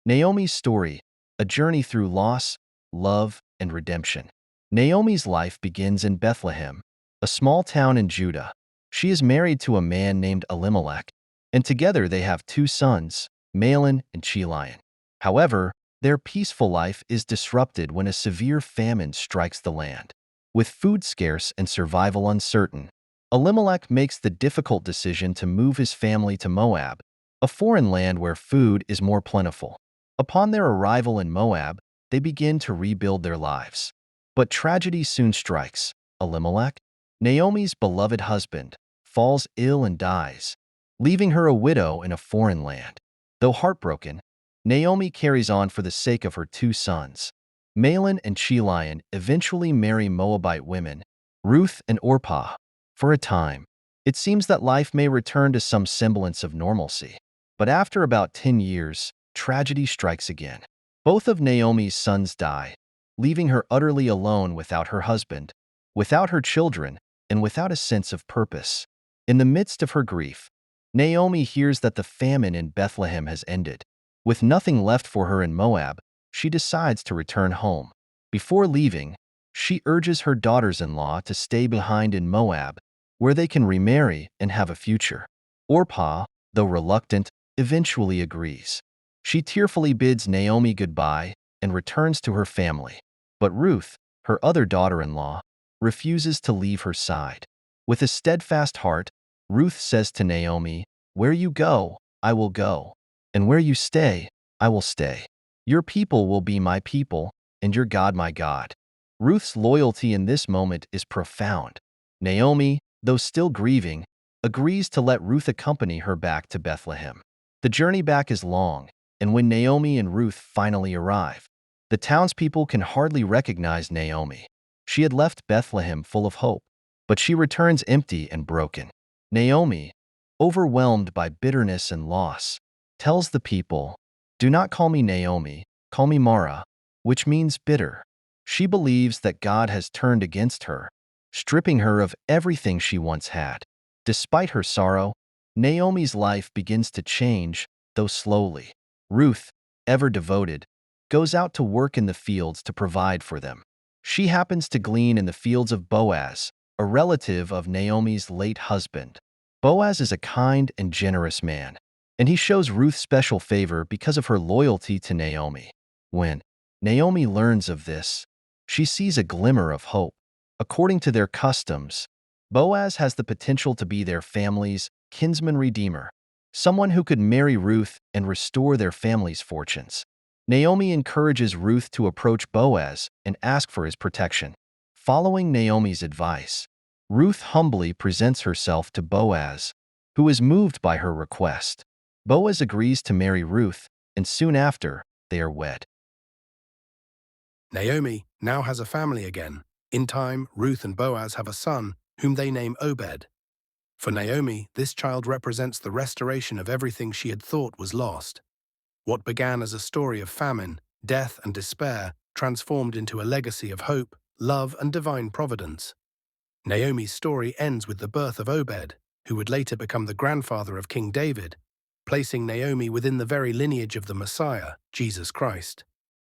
Naomi's story, a journey through loss, love, and redemption. Naomi's life begins in Bethlehem, a small town in Judah. She is married to a man named Elimelech, and together they have two sons, Mahlon and Chilion. However, their peaceful life is disrupted when a severe famine strikes the land. With food scarce and survival uncertain, Elimelech makes the difficult decision to move his family to Moab, a foreign land where food is more plentiful. Upon their arrival in Moab, they begin to rebuild their lives. But tragedy soon strikes. Elimelech, Naomi's beloved husband, falls ill and dies, leaving her a widow in a foreign land. Though heartbroken, Naomi carries on for the sake of her two sons. Mahlon and Chilion eventually marry Moabite women, Ruth and Orpah. For a time, it seems that life may return to some semblance of normalcy. But after about 10 years, tragedy strikes again. Both of Naomi's sons die, leaving her utterly alone without her husband, without her children, and without a sense of purpose. In the midst of her grief, Naomi hears that the famine in Bethlehem has ended. With nothing left for her in Moab, she decides to return home. Before leaving, she urges her daughters-in-law to stay behind in Moab, where they can remarry and have a future. Orpah, though reluctant, eventually agrees. She tearfully bids Naomi goodbye and returns to her family. But Ruth, her other daughter-in-law, refuses to leave her side. With a steadfast heart, Ruth says to Naomi, "Where you go, I will go, and where you stay, I will stay. Your people will be my people, and your God my God." Ruth's loyalty in this moment is profound. Naomi, though still grieving, agrees to let Ruth accompany her back to Bethlehem. The journey back is long, and when Naomi and Ruth finally arrive, the townspeople can hardly recognize Naomi. She had left Bethlehem full of hope, but she returns empty and broken. Naomi, overwhelmed by bitterness and loss, tells the people, "Do not call me Naomi, call me Mara," which means bitter. She believes that God has turned against her, stripping her of everything she once had. Despite her sorrow, Naomi's life begins to change, though slowly. Ruth, ever devoted, goes out to work in the fields to provide for them. She happens to glean in the fields of Boaz, a relative of Naomi's late husband. Boaz is a kind and generous man, and he shows Ruth special favor because of her loyalty to Naomi. When Naomi learns of this, she sees a glimmer of hope. According to their customs, Boaz has the potential to be their family's kinsman redeemer, someone who could marry Ruth and restore their family's fortunes. Naomi encourages Ruth to approach Boaz and ask for his protection. Following Naomi's advice, Ruth humbly presents herself to Boaz, who is moved by her request. Boaz agrees to marry Ruth, and soon after, they are wed. Naomi now has a family again. In time, Ruth and Boaz have a son, whom they name Obed. For Naomi, this child represents the restoration of everything she had thought was lost. What began as a story of famine, death, and despair transformed into a legacy of hope, love, and divine providence. Naomi's story ends with the birth of Obed, who would later become the grandfather of King David, placing Naomi within the very lineage of the Messiah, Jesus Christ.